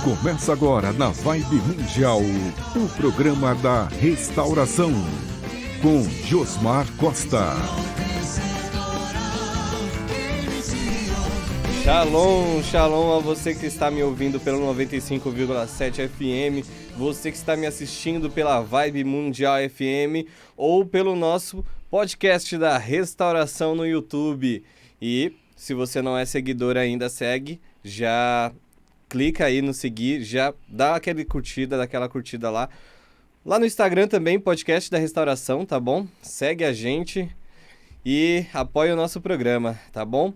Começa agora na Vibe Mundial, o programa da restauração, com Josmar Costa. Shalom, shalom a você que está me ouvindo pelo 95,7 FM, você que está me assistindo pela Vibe Mundial FM ou pelo nosso podcast da restauração no YouTube. E se você não é seguidor ainda, segue, já clica aí no seguir, já dá aquela curtida lá. Lá no Instagram também, podcast da restauração, tá bom? Segue a gente e apoia o nosso programa, tá bom?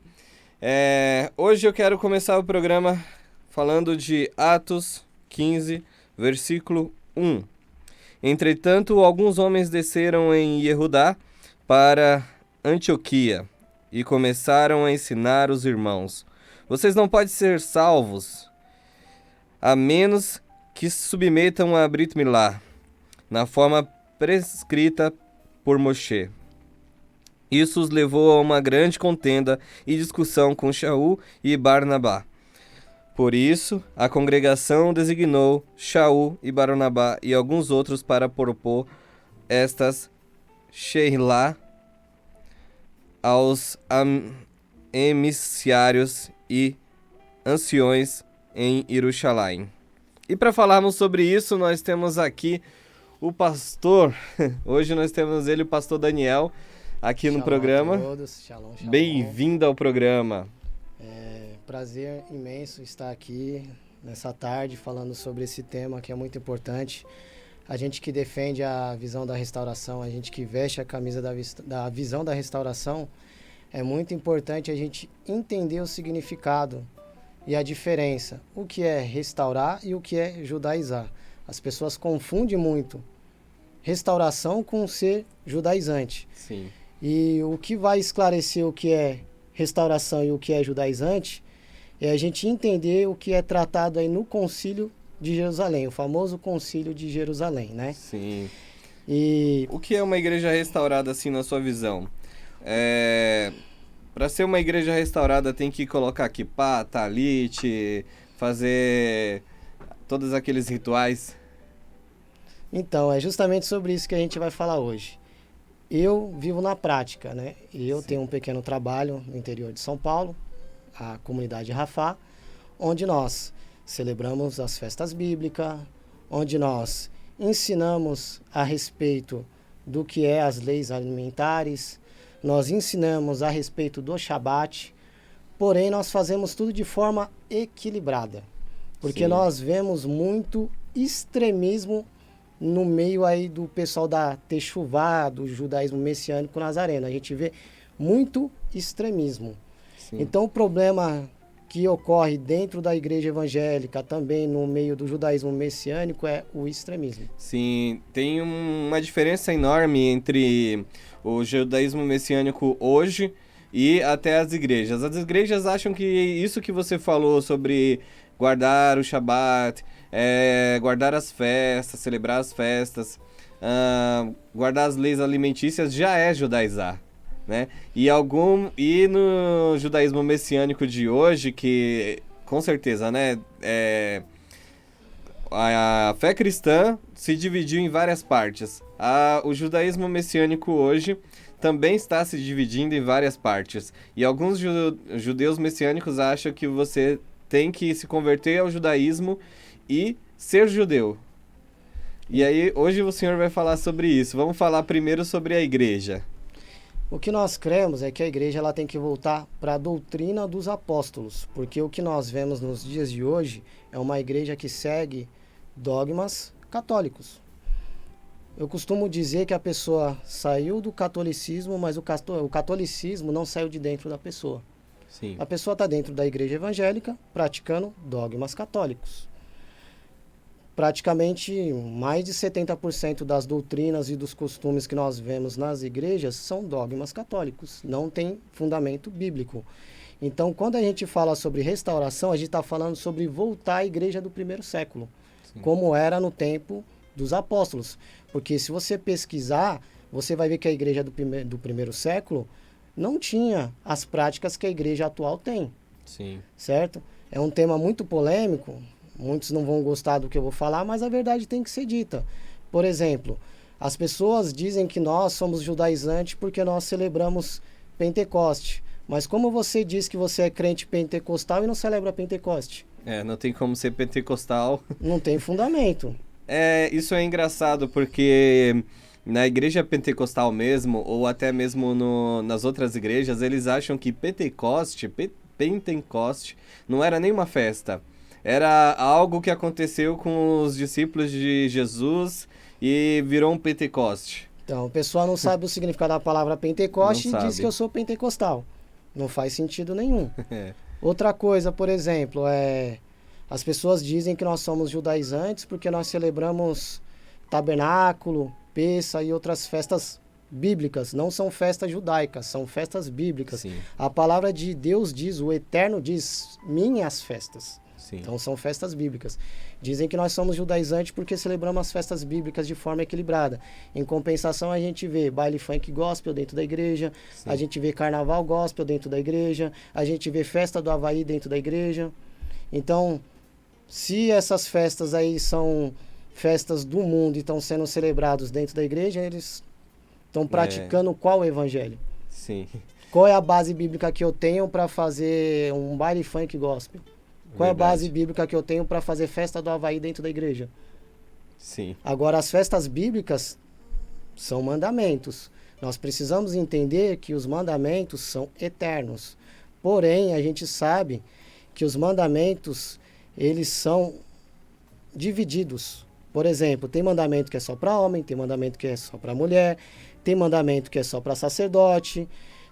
Hoje eu quero começar o programa falando de Atos 15, versículo 1. Entretanto, alguns homens desceram em Yehudá para Antioquia e começaram a ensinar os irmãos: vocês não podem ser salvos a menos que se submetam a Brit Milá, na forma prescrita por Moshe. Isso os levou a uma grande contenda e discussão com Shaul e Barnabá. Por isso, a congregação designou Shaul e Barnabá e alguns outros para propor estas Sheilá aos emissários e anciões em Jerusalém. E para falarmos sobre isso, nós temos aqui o pastor. Hoje nós temos ele, o pastor Daniel, aqui no programa. A todos. Shalom, shalom. Bem-vindo ao programa. Prazer imenso estar aqui nessa tarde falando sobre esse tema que é muito importante. A gente que defende a visão da restauração, a gente que veste a camisa da visão da restauração, é muito importante a gente entender o significado e a diferença, o que é restaurar e o que é judaizar. As pessoas confundem muito restauração com ser judaizante. Sim. E o que vai esclarecer o que é restauração e o que é judaizante é a gente entender o que é tratado aí no Concílio de Jerusalém, o famoso Concílio de Jerusalém, né? Sim. E o que é uma igreja restaurada, assim, na sua visão? Para ser uma igreja restaurada tem que colocar kippá, talit, fazer todos aqueles rituais? Então, é justamente sobre isso que a gente vai falar hoje. Eu vivo na prática, né? Eu tenho um pequeno trabalho no interior de São Paulo, a comunidade Rafá, onde nós celebramos as festas bíblicas, onde nós ensinamos a respeito do que é as leis alimentares, nós ensinamos a respeito do Shabat, porém nós fazemos tudo de forma equilibrada, porque Sim. Nós vemos muito extremismo no meio aí do pessoal da Techuvá, do judaísmo messiânico nazareno. A gente vê muito extremismo. Sim. Então o problema que ocorre dentro da igreja evangélica, também no meio do judaísmo messiânico, é o extremismo. Sim, tem uma diferença enorme entre o judaísmo messiânico hoje e até as igrejas. As igrejas acham que isso que você falou sobre guardar o Shabat, guardar as festas, celebrar as festas, guardar as leis alimentícias já é judaizar, né? E no judaísmo messiânico de hoje, que com certeza, né, a fé cristã se dividiu em várias partes. O judaísmo messiânico hoje também está se dividindo em várias partes. E alguns judeus messiânicos acham que você tem que se converter ao judaísmo e ser judeu. E aí, hoje o senhor vai falar sobre isso. Vamos falar primeiro sobre a igreja. O que nós cremos é que a igreja ela tem que voltar para a doutrina dos apóstolos, porque o que nós vemos nos dias de hoje é uma igreja que segue dogmas católicos. Eu costumo dizer que a pessoa saiu do catolicismo, mas o catolicismo não saiu de dentro da pessoa. Sim. A pessoa está dentro da igreja evangélica praticando dogmas católicos. Praticamente mais de 70% das doutrinas e dos costumes que nós vemos nas igrejas são dogmas católicos, não tem fundamento bíblico. Então, quando a gente fala sobre restauração, a gente está falando sobre voltar à igreja do primeiro século, Sim. como era no tempo dos apóstolos. Porque se você pesquisar, você vai ver que a igreja do primeiro século não tinha as práticas que a igreja atual tem. Sim. certo? É um tema muito polêmico, muitos não vão gostar do que eu vou falar, mas a verdade tem que ser dita. Por exemplo, as pessoas dizem que nós somos judaizantes porque nós celebramos Pentecoste. Mas como você diz que você é crente pentecostal e não celebra Pentecoste? Não tem como ser pentecostal. Não tem fundamento. Isso é engraçado porque na igreja pentecostal mesmo, ou até mesmo nas outras igrejas, eles acham que Pentecoste não era nenhuma festa. Era algo que aconteceu com os discípulos de Jesus e virou um Pentecoste. Então, o pessoal não sabe o significado da palavra Pentecoste e diz que eu sou pentecostal. Não faz sentido nenhum. Outra coisa, por exemplo, as pessoas dizem que nós somos judaizantes porque nós celebramos tabernáculo, Pêssah e outras festas bíblicas. Não são festas judaicas, são festas bíblicas. Sim. A palavra de Deus diz, o Eterno diz, minhas festas. Sim. Então são festas bíblicas. Dizem que nós somos judaizantes porque celebramos as festas bíblicas de forma equilibrada. Em compensação, a gente vê baile funk gospel dentro da igreja, Sim. a gente vê carnaval gospel dentro da igreja, a gente vê festa do Havaí dentro da igreja. Então, se essas festas aí são festas do mundo e estão sendo celebrados dentro da igreja, eles estão praticando qual evangelho? Sim. Qual é a base bíblica que eu tenho para fazer um baile funk gospel? Qual é a base bíblica que eu tenho para fazer festa do Havaí dentro da igreja? Sim. Agora, as festas bíblicas são mandamentos. Nós precisamos entender que os mandamentos são eternos. Porém, a gente sabe que os mandamentos, eles são divididos. Por exemplo, tem mandamento que é só para homem, tem mandamento que é só para mulher, tem mandamento que é só para sacerdote,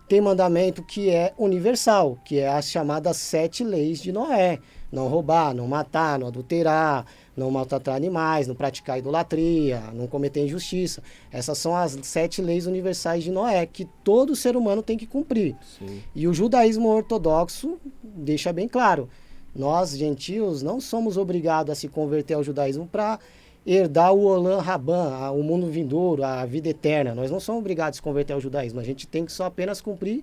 tem mandamento que é universal, que é as chamadas 7 leis de Noé. Não roubar, não matar, não adulterar, não maltratar animais, não praticar idolatria, não cometer injustiça. Essas são as 7 leis universais de Noé, que todo ser humano tem que cumprir. Sim. E o judaísmo ortodoxo deixa bem claro, nós, gentios, não somos obrigados a se converter ao judaísmo para herdar o Olam Rabban, o mundo vindouro, a vida eterna. Nós não somos obrigados a se converter ao judaísmo, a gente tem que só apenas cumprir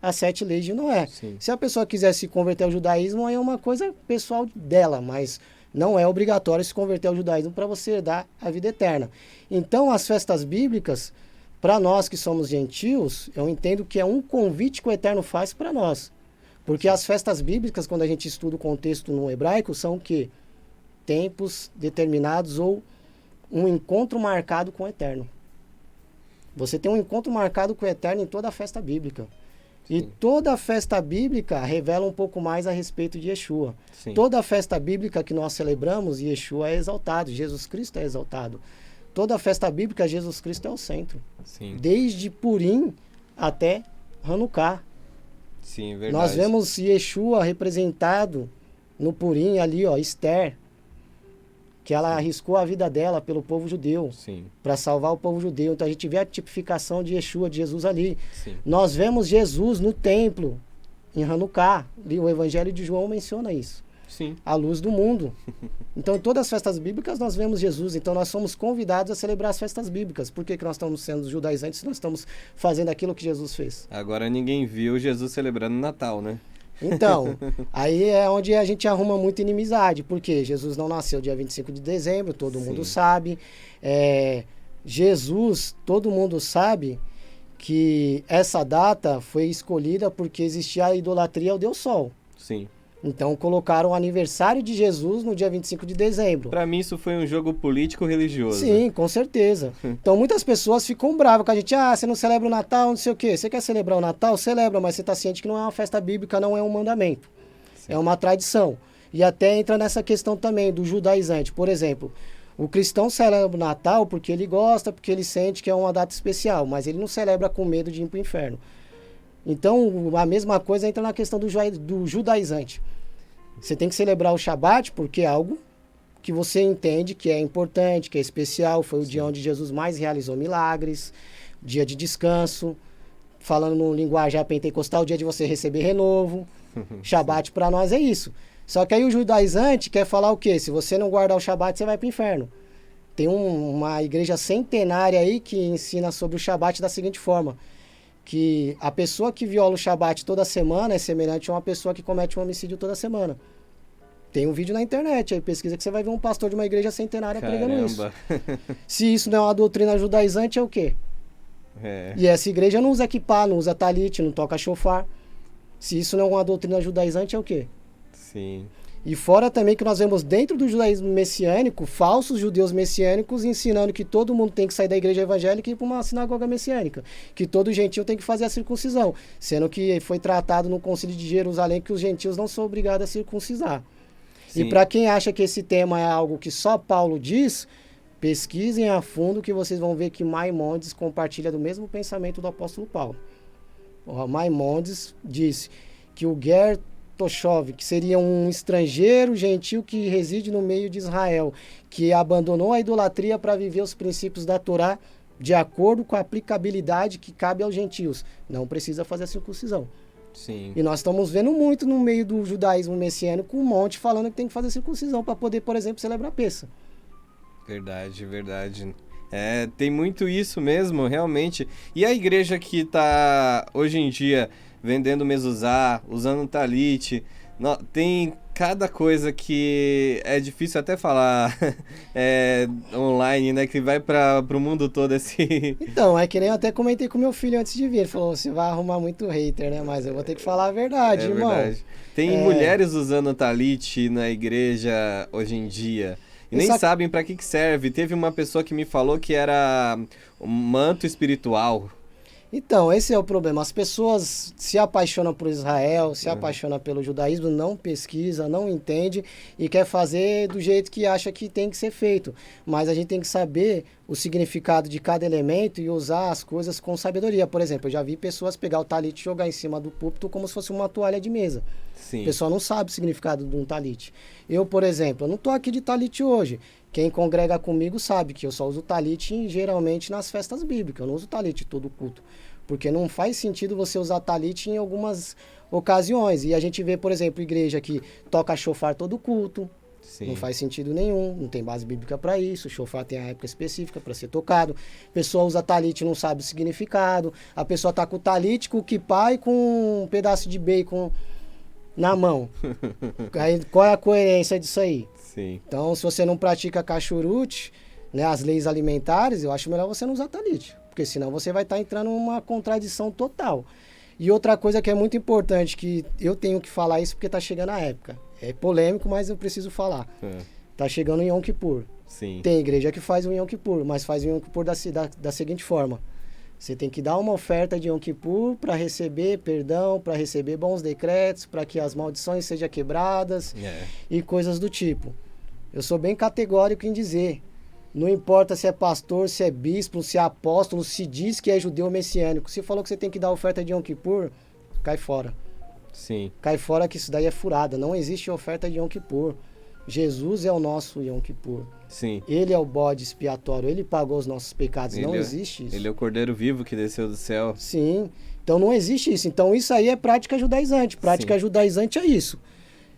as 7 leis de Noé. Sim. Se a pessoa quiser se converter ao judaísmo, aí é uma coisa pessoal dela, mas não é obrigatório se converter ao judaísmo para você herdar a vida eterna. Então, as festas bíblicas, para nós que somos gentios, eu entendo que é um convite que o Eterno faz para nós. Porque as festas bíblicas, quando a gente estuda o contexto no hebraico, são o quê? Tempos determinados ou um encontro marcado com o Eterno. Você tem um encontro marcado com o Eterno em toda a festa bíblica. E toda a festa bíblica revela um pouco mais a respeito de Yeshua. Sim. Toda a festa bíblica que nós celebramos, Yeshua é exaltado, Jesus Cristo é exaltado. Toda a festa bíblica, Jesus Cristo é o centro. Sim. Desde Purim até Hanukkah. Sim, verdade. Nós vemos Yeshua representado no Purim ali, ó, Esther, que ela arriscou a vida dela pelo povo judeu, para salvar o povo judeu. Então a gente vê a tipificação de Yeshua, de Jesus ali. Sim. Nós vemos Jesus no templo, em Hanukkah. O Evangelho de João menciona isso. Sim. A luz do mundo. Então, em todas as festas bíblicas nós vemos Jesus. Então, nós somos convidados a celebrar as festas bíblicas. Por que nós estamos sendo judaizantes se nós estamos fazendo aquilo que Jesus fez? Agora ninguém viu Jesus celebrando Natal, né? Então, aí é onde a gente arruma muita inimizade. Porque Jesus não nasceu dia 25 de dezembro, todo mundo sabe. Jesus, todo mundo sabe que essa data foi escolhida porque existia a idolatria ao Deus Sol. Sim. Então colocaram o aniversário de Jesus no dia 25 de dezembro. Para mim isso foi um jogo político-religioso. Sim, com certeza. Então muitas pessoas ficam bravas com a gente. Ah, você não celebra o Natal, não sei o quê. Você quer celebrar o Natal? Celebra, mas você está ciente que não é uma festa bíblica, não é um mandamento. Sim. É uma tradição. E até entra nessa questão também do judaizante. Por exemplo, o cristão celebra o Natal porque ele gosta, porque ele sente que é uma data especial, mas ele não celebra com medo de ir para o inferno. Então, a mesma coisa entra na questão do judaizante. Você tem que celebrar o Shabat porque é algo que você entende que é importante, que é especial. Foi o dia onde Jesus mais realizou milagres, dia de descanso. Falando no linguajar pentecostal, o dia de você receber renovo. Shabat para nós é isso. Só que aí o judaizante quer falar o quê? Se você não guardar o Shabat, você vai para o inferno. Tem uma igreja centenária aí que ensina sobre o Shabat da seguinte forma: que a pessoa que viola o Shabat toda semana é semelhante a uma pessoa que comete um homicídio toda semana. Tem um vídeo na internet, aí pesquisa que você vai ver um pastor de uma igreja centenária pregando isso. Se isso não é uma doutrina judaizante, é o quê? E essa igreja não usa kippah, não usa talit, não toca shofar. Se isso não é uma doutrina judaizante, é o quê? Sim. E fora também que nós vemos dentro do judaísmo messiânico, falsos judeus messiânicos ensinando que todo mundo tem que sair da igreja evangélica e ir para uma sinagoga messiânica. Que todo gentil tem que fazer a circuncisão. Sendo que foi tratado no concílio de Jerusalém que os gentios não são obrigados a circuncisar. Sim. E para quem acha que esse tema é algo que só Paulo diz, pesquisem a fundo que vocês vão ver que Maimônides compartilha do mesmo pensamento do apóstolo Paulo. O Maimônides disse que o Ger Toshov, que seria um estrangeiro gentil que reside no meio de Israel, que abandonou a idolatria para viver os princípios da Torá de acordo com a aplicabilidade que cabe aos gentios. Não precisa fazer a circuncisão. Sim. E nós estamos vendo muito no meio do judaísmo messiânico um monte falando que tem que fazer circuncisão para poder, por exemplo, celebrar a Pessa. Verdade, verdade. Tem muito isso mesmo, realmente. E a igreja que está hoje em dia vendendo mezuzá, usando talit, tem cada coisa que é difícil até falar online, né? Que vai para o mundo todo esse... Então, é que nem eu até comentei com meu filho antes de vir. Ele falou, você vai arrumar muito hater, né? Mas eu vou ter que falar a verdade, irmão. Verdade. Tem mulheres usando talit na igreja hoje em dia. E nem sabem para que serve. Teve uma pessoa que me falou que era um manto espiritual. Então, esse é o problema. As pessoas se apaixonam por Israel, se apaixonam pelo judaísmo, não pesquisa, não entende e quer fazer do jeito que acha que tem que ser feito. Mas a gente tem que saber o significado de cada elemento e usar as coisas com sabedoria. Por exemplo, eu já vi pessoas pegar o talit e jogar em cima do púlpito como se fosse uma toalha de mesa. Sim. O pessoal não sabe o significado de um talit. Eu, por exemplo, eu não estou aqui de talit hoje. Quem congrega comigo sabe que eu só uso talit geralmente nas festas bíblicas. Eu não uso talit todo culto. Porque não faz sentido você usar talit em algumas ocasiões. E a gente vê, por exemplo, igreja que toca shofar todo culto. Sim. Não faz sentido nenhum, não tem base bíblica para isso. O shofar tem a época específica para ser tocado. A pessoa usa talit e não sabe o significado. A pessoa tá com o talit, com o kippah e com um pedaço de bacon na mão. Aí, qual é a coerência disso aí? Sim. Então, se você não pratica kashrut, né, as leis alimentares, eu acho melhor você não usar talit. Porque senão você vai estar entrando numa contradição total. E outra coisa que é muito importante, que eu tenho que falar isso porque está chegando a época. É polêmico, mas eu preciso falar. Está chegando o Yom Kippur. Sim. Tem igreja que faz o Yom Kippur, mas faz o Yom Kippur da seguinte forma. Você tem que dar uma oferta de Yom Kippur para receber perdão, para receber bons decretos, para que as maldições sejam quebradas e coisas do tipo. Eu sou bem categórico em dizer... Não importa se é pastor, se é bispo, se é apóstolo, se diz que é judeu messiânico. Se falou que você tem que dar oferta de Yom Kippur, cai fora. Sim. Cai fora que isso daí é furada. Não existe oferta de Yom Kippur. Jesus é o nosso Yom Kippur. Sim. Ele é o bode expiatório. Ele pagou os nossos pecados. Não existe isso. Ele é o cordeiro vivo que desceu do céu. Sim. Então não existe isso. Então isso aí é prática judaizante. Prática judaizante é isso.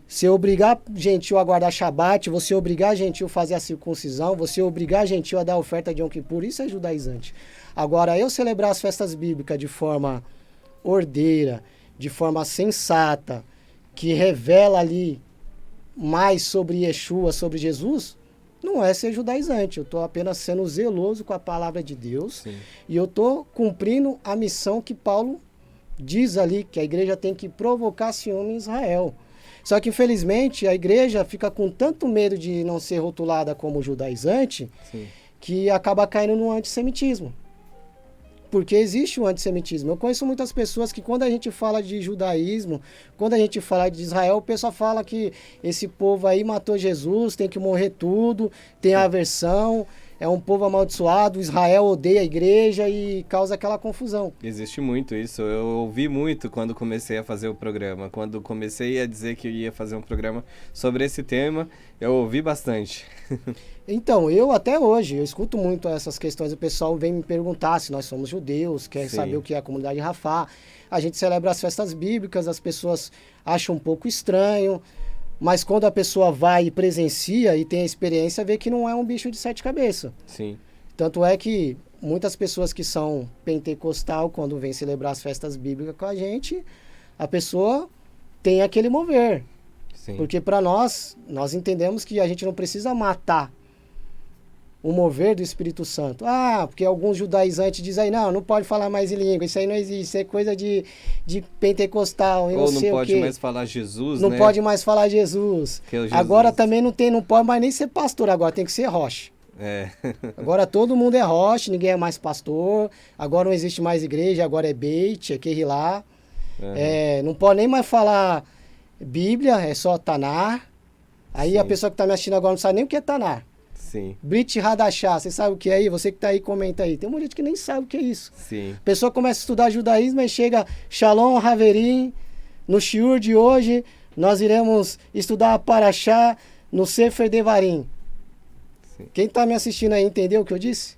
Você obrigar gentil a guardar Shabat, você obrigar gentil a fazer a circuncisão, você obrigar gentil a dar a oferta de Yom Kippur, isso é judaizante. Agora, eu celebrar as festas bíblicas de forma ordeira, de forma sensata, que revela ali mais sobre Yeshua, sobre Jesus, não é ser judaizante. Eu estou apenas sendo zeloso com a palavra de Deus. Sim. E eu estou cumprindo a missão que Paulo diz ali, que a igreja tem que provocar ciúme em Israel. Só que, infelizmente, a igreja fica com tanto medo de não ser rotulada como judaizante, que acaba caindo no antissemitismo. Porque existe o antissemitismo. Eu conheço muitas pessoas que, quando a gente fala de judaísmo, quando a gente fala de Israel, o pessoal fala que esse povo aí matou Jesus, tem que morrer tudo, tem aversão, é um povo amaldiçoado, Israel odeia a igreja e causa aquela confusão. Existe muito isso. Eu ouvi muito quando comecei a fazer o programa. Quando comecei a dizer que eu ia fazer um programa sobre esse tema, eu ouvi bastante. Então, eu até hoje, eu escuto muito essas questões. O pessoal vem me perguntar se nós somos judeus, quer saber o que é a comunidade Rafá. A gente celebra as festas bíblicas, as pessoas acham um pouco estranho. Mas quando a pessoa vai e presencia e tem a experiência, vê que não é um bicho de 7 cabeças. Sim. Tanto é que muitas pessoas que são pentecostal, quando vêm celebrar as festas bíblicas com a gente, a pessoa tem aquele mover. Sim. Porque para nós entendemos que a gente não precisa matar o mover do Espírito Santo. Porque alguns judaizantes dizem aí, não pode falar mais em língua, isso aí não existe, isso é coisa de pentecostal. Ou não pode mais falar Jesus, não né? pode mais falar Jesus. Agora também não pode mais nem ser pastor, agora tem que ser roche. Agora todo mundo é roche, ninguém é mais pastor, agora não existe mais igreja, agora é beit, é querilá. Não pode nem mais falar Bíblia, é só Tanar. Aí Sim. a pessoa que está me assistindo agora não sabe nem o que é Tanar. Sim. Brit Hadashah, você sabe o que é aí? Você que está aí, comenta aí. Tem um monte que nem sabe o que é isso. Sim. A pessoa começa a estudar judaísmo e chega Shalom Haverim, no shiur de hoje, nós iremos estudar a Parashá no Sefer Devarim. Sim. Quem está me assistindo aí entendeu o que eu disse?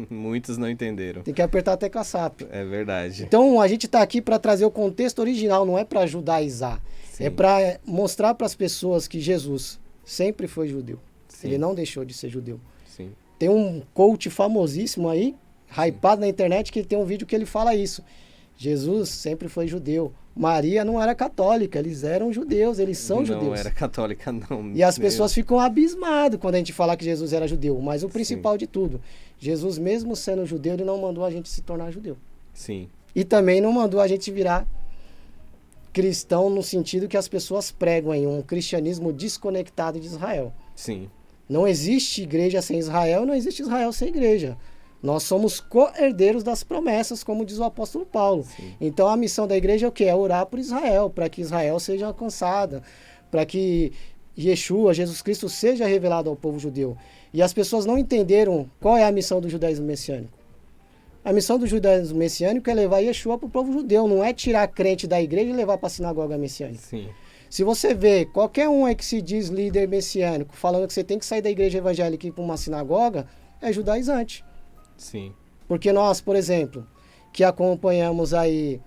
Muitos não entenderam. Tem que apertar a tecla SAP. É verdade. Então a gente está aqui para trazer o contexto original, não é para judaizar. Sim. É para mostrar para as pessoas que Jesus sempre foi judeu. Sim. Ele não deixou de ser judeu. Sim. Tem um coach famosíssimo aí, hypado na internet, que tem um vídeo que ele fala isso. Jesus sempre foi judeu. Maria não era católica, eles eram judeus, eles são judeus. Não era católica, não. E as pessoas ficam abismadas quando a gente fala que Jesus era judeu. Mas o principal de tudo, Jesus mesmo sendo judeu, ele não mandou a gente se tornar judeu. Sim. E também não mandou a gente virar cristão no sentido que as pessoas pregam em um cristianismo desconectado de Israel. Sim. Não existe igreja sem Israel, não existe Israel sem igreja. Nós somos co-herdeiros das promessas, como diz o apóstolo Paulo. Sim. Então a missão da igreja é o quê? É orar por Israel, para que Israel seja alcançada, para que Yeshua, Jesus Cristo, seja revelado ao povo judeu. E as pessoas não entenderam qual é a missão do judaísmo messiânico. A missão do judaísmo messiânico é levar Yeshua para o povo judeu, não é tirar crente da igreja e levar para a sinagoga messiânica. Sim. Se você vê qualquer um aí que se diz líder messiânico falando que você tem que sair da igreja evangélica e ir para uma sinagoga, é judaizante. Sim. Porque nós, por exemplo, que acompanhamos aí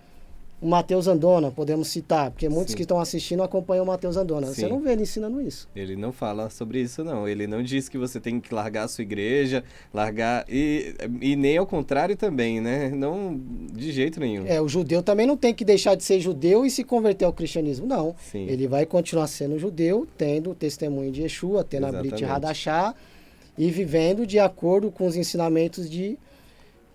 o Matheus Andona, podemos citar, porque muitos Sim. que estão assistindo acompanham o Matheus Andona. Sim. Você não vê ele ensinando isso. Ele não fala sobre isso, não. Ele não diz que você tem que largar a sua igreja, largar... E nem ao contrário também, né? Não, de jeito nenhum. O judeu também não tem que deixar de ser judeu e se converter ao cristianismo, não. Sim. Ele vai continuar sendo judeu, tendo o testemunho de Yeshua, tendo Exatamente. a Brit Hadashah e vivendo de acordo com os ensinamentos de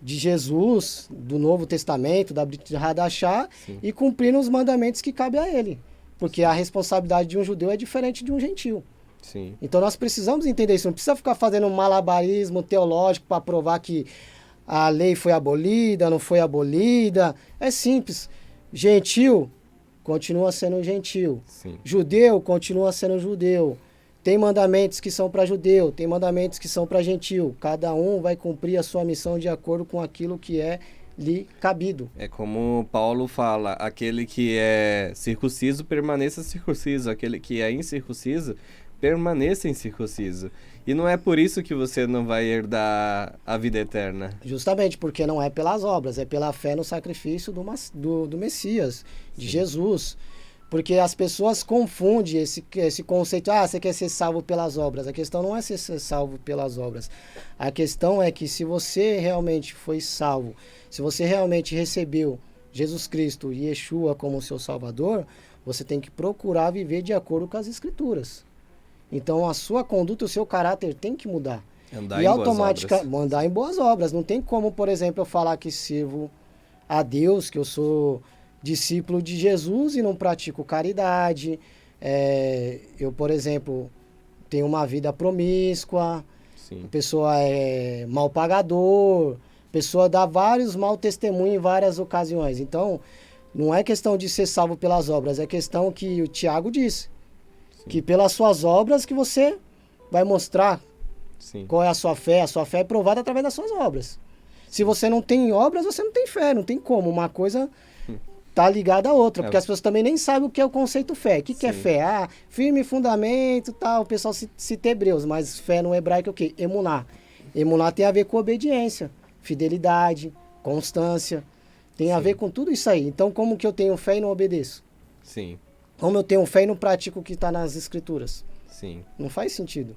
Jesus, do Novo Testamento, da Brit Hadashah, Sim. e cumprindo os mandamentos que cabem a ele. Porque a responsabilidade de um judeu é diferente de um gentil. Sim. Então nós precisamos entender isso. Não precisa ficar fazendo um malabarismo teológico para provar que a lei foi abolida, não foi abolida. É simples. Gentil continua sendo gentil. Sim. Judeu continua sendo judeu. Tem mandamentos que são para judeu, tem mandamentos que são para gentil. Cada um vai cumprir a sua missão de acordo com aquilo que é lhe cabido. É como Paulo fala, aquele que é circunciso, permaneça circunciso. Aquele que é incircunciso, permaneça incircunciso. E não é por isso que você não vai herdar a vida eterna. Justamente porque não é pelas obras, é pela fé no sacrifício do Messias, de Jesus. Porque as pessoas confundem esse conceito, você quer ser salvo pelas obras. A questão não é ser salvo pelas obras. A questão é que se você realmente foi salvo, se você realmente recebeu Jesus Cristo e Yeshua como seu Salvador, você tem que procurar viver de acordo com as Escrituras. Então a sua conduta, o seu caráter tem que mudar. Andar E em boas obras. andar em boas obras. Não tem como, por exemplo, eu falar que sirvo a Deus, que eu sou discípulo de Jesus e não pratico caridade. Eu, por exemplo, tenho uma vida promíscua, Sim. a pessoa é mal pagador, a pessoa dá vários mau testemunhos em várias ocasiões. Então, não é questão de ser salvo pelas obras, é questão que o Tiago disse, que pelas suas obras que você vai mostrar Sim. qual é a sua fé é provada através das suas obras. Se você não tem obras, você não tem fé, não tem como. Uma coisa tá ligada à outra, porque as pessoas também nem sabem o que é o conceito fé. O que é fé? Firme fundamento, tal, o pessoal cita hebreus, mas fé no hebraico é o quê? Emuná. Emuná tem a ver com obediência, fidelidade, constância, tem a ver com tudo isso aí. Então, como que eu tenho fé e não obedeço? Sim. Como eu tenho fé e não pratico o que está nas escrituras? Sim. Não faz sentido.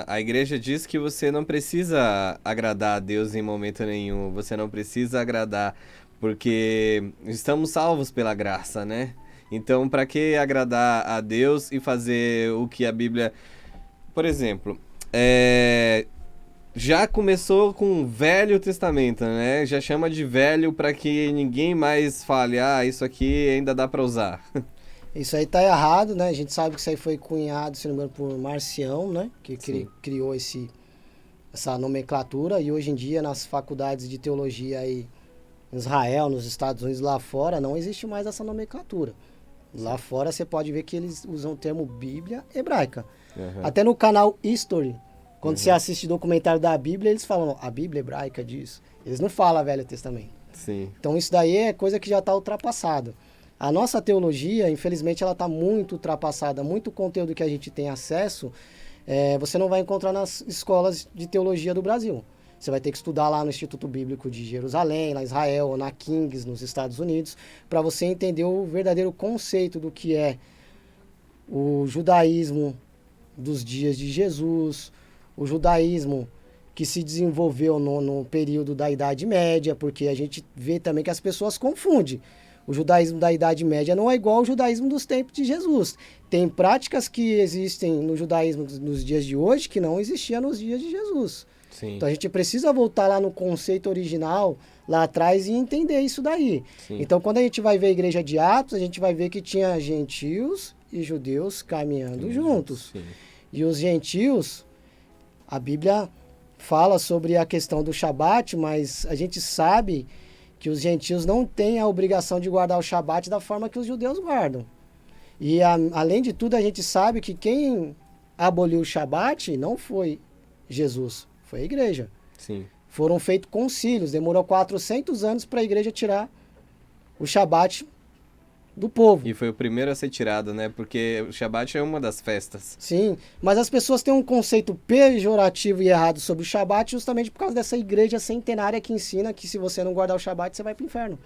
A igreja diz que você não precisa agradar a Deus em momento nenhum. Você não precisa agradar, porque estamos salvos pela graça, né? Então, para que agradar a Deus e fazer o que a Bíblia... Por exemplo, já começou com o Velho Testamento, né? Já chama de velho para que ninguém mais fale, isso aqui ainda dá para usar. Isso aí tá errado, né? A gente sabe que isso aí foi cunhado, se não me engano, por Marcião, né? Que criou essa nomenclatura. E hoje em dia, nas faculdades de teologia aí em Israel, nos Estados Unidos, lá fora, não existe mais essa nomenclatura. Lá fora você pode ver que eles usam o termo Bíblia hebraica. Uhum. Até no canal History, quando você assiste documentário da Bíblia, eles falam a Bíblia hebraica disso. Eles não falam Velho Testamento. Sim. Então isso daí é coisa que já está ultrapassada. A nossa teologia, infelizmente, ela está muito ultrapassada. Muito conteúdo que a gente tem acesso, você não vai encontrar nas escolas de teologia do Brasil. Você vai ter que estudar lá no Instituto Bíblico de Jerusalém, lá em Israel, ou na Kings, nos Estados Unidos, para você entender o verdadeiro conceito do que é o judaísmo dos dias de Jesus, o judaísmo que se desenvolveu no período da Idade Média, porque a gente vê também que as pessoas confundem. O judaísmo da Idade Média não é igual ao judaísmo dos tempos de Jesus. Tem práticas que existem no judaísmo nos dias de hoje que não existiam nos dias de Jesus. Sim. Então a gente precisa voltar lá no conceito original, lá atrás, e entender isso daí. Sim. Então quando a gente vai ver a igreja de Atos, a gente vai ver que tinha gentios e judeus caminhando juntos. Sim. E os gentios, a Bíblia fala sobre a questão do Shabat, mas a gente sabe que os gentios não têm a obrigação de guardar o Shabat da forma que os judeus guardam. E além de tudo, a gente sabe que quem aboliu o Shabat não foi Jesus, foi a igreja. Sim. Foram feitos concílios, demorou 400 anos para a igreja tirar o Shabat do povo. E foi o primeiro a ser tirado, né? Porque o Shabat é uma das festas. Sim, mas as pessoas têm um conceito pejorativo e errado sobre o Shabat justamente por causa dessa igreja centenária que ensina que se você não guardar o Shabat, você vai para o inferno.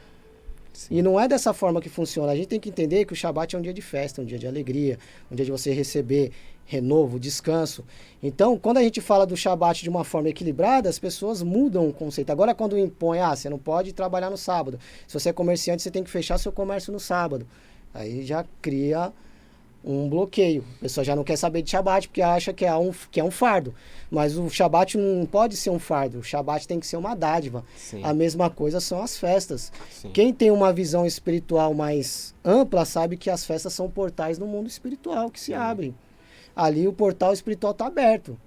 Sim. E não é dessa forma que funciona. A gente tem que entender que o Shabat é um dia de festa, um dia de alegria, um dia de você receber renovo, descanso. Então, quando a gente fala do Shabat de uma forma equilibrada, as pessoas mudam o conceito. Agora, quando impõe, você não pode trabalhar no sábado. Se você é comerciante, você tem que fechar seu comércio no sábado. Aí já cria um bloqueio. A pessoa já não quer saber de Shabat porque acha que é um fardo. Mas o Shabat não pode ser um fardo. O Shabat tem que ser uma dádiva. Sim. A mesma coisa são as festas. Sim. Quem tem uma visão espiritual mais ampla sabe que as festas são portais no mundo espiritual que se abrem. Ali o portal espiritual está aberto.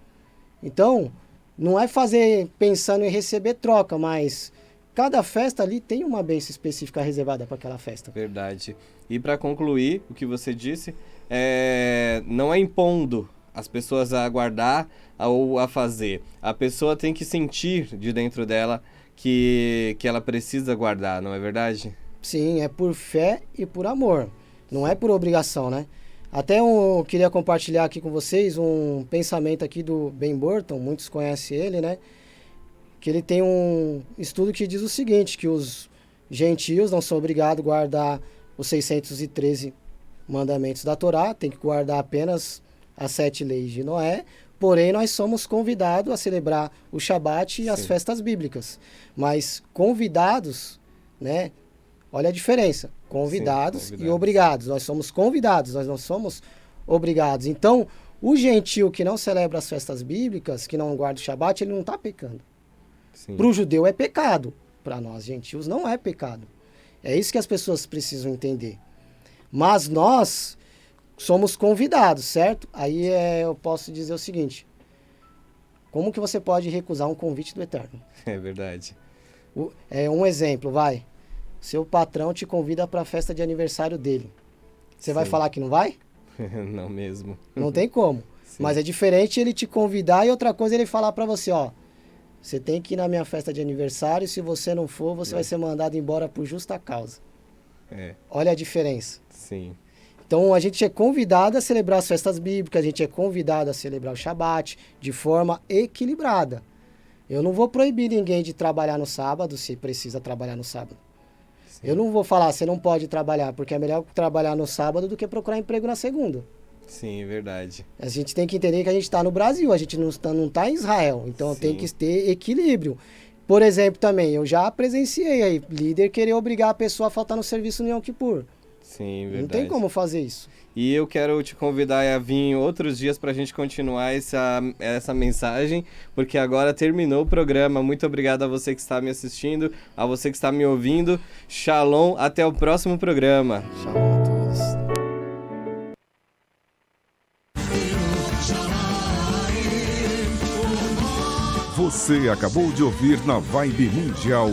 Então, não é fazer pensando em receber troca, mas cada festa ali tem uma bênção específica reservada para aquela festa. Verdade. E para concluir o que você disse, não é impondo as pessoas a aguardar ou a fazer. A pessoa tem que sentir de dentro dela que ela precisa guardar, não é verdade? Sim, é por fé e por amor. Não é por obrigação, né? Até eu queria compartilhar aqui com vocês um pensamento aqui do Ben Burton, muitos conhecem ele, né? Que ele tem um estudo que diz o seguinte, que os gentios não são obrigados a guardar os 613 mandamentos da Torá, tem que guardar apenas as 7 leis de Noé, porém nós somos convidados a celebrar o Shabat e as festas bíblicas. Mas convidados, né? Olha a diferença, convidados e obrigados. Nós somos convidados, nós não somos obrigados. Então, o gentio que não celebra as festas bíblicas, que não guarda o Shabat, ele não está pecando. Para o judeu é pecado, para nós gentios não é pecado. É isso que as pessoas precisam entender. Mas nós somos convidados, certo? Aí eu posso dizer o seguinte, como que você pode recusar um convite do Eterno? É verdade. Um exemplo, vai. Seu patrão te convida para a festa de aniversário dele. Você vai falar que não vai? Não mesmo. Não tem como. Sim. Mas é diferente ele te convidar e outra coisa ele falar para você, você tem que ir na minha festa de aniversário, se você não for, você vai ser mandado embora por justa causa. Olha a diferença. Sim. Então a gente é convidado a celebrar as festas bíblicas, a gente é convidado a celebrar o Shabat de forma equilibrada. Eu não vou proibir ninguém de trabalhar no sábado, se precisa trabalhar no sábado. Sim. Eu não vou falar, você não pode trabalhar, porque é melhor trabalhar no sábado do que procurar emprego na segunda. Sim, verdade. A gente tem que entender que a gente está no Brasil, a gente não tá em Israel. Então Sim. tem que ter equilíbrio. Por exemplo, também, eu já presenciei aí, líder querer obrigar a pessoa a faltar no serviço no Yom Kippur. Sim, verdade. Não tem como fazer isso. E eu quero te convidar a vir outros dias para a gente continuar essa mensagem, porque agora terminou o programa. Muito obrigado a você que está me assistindo, a você que está me ouvindo. Shalom, até o próximo programa. Shalom a todos. Você acabou de ouvir na Vibe Mundial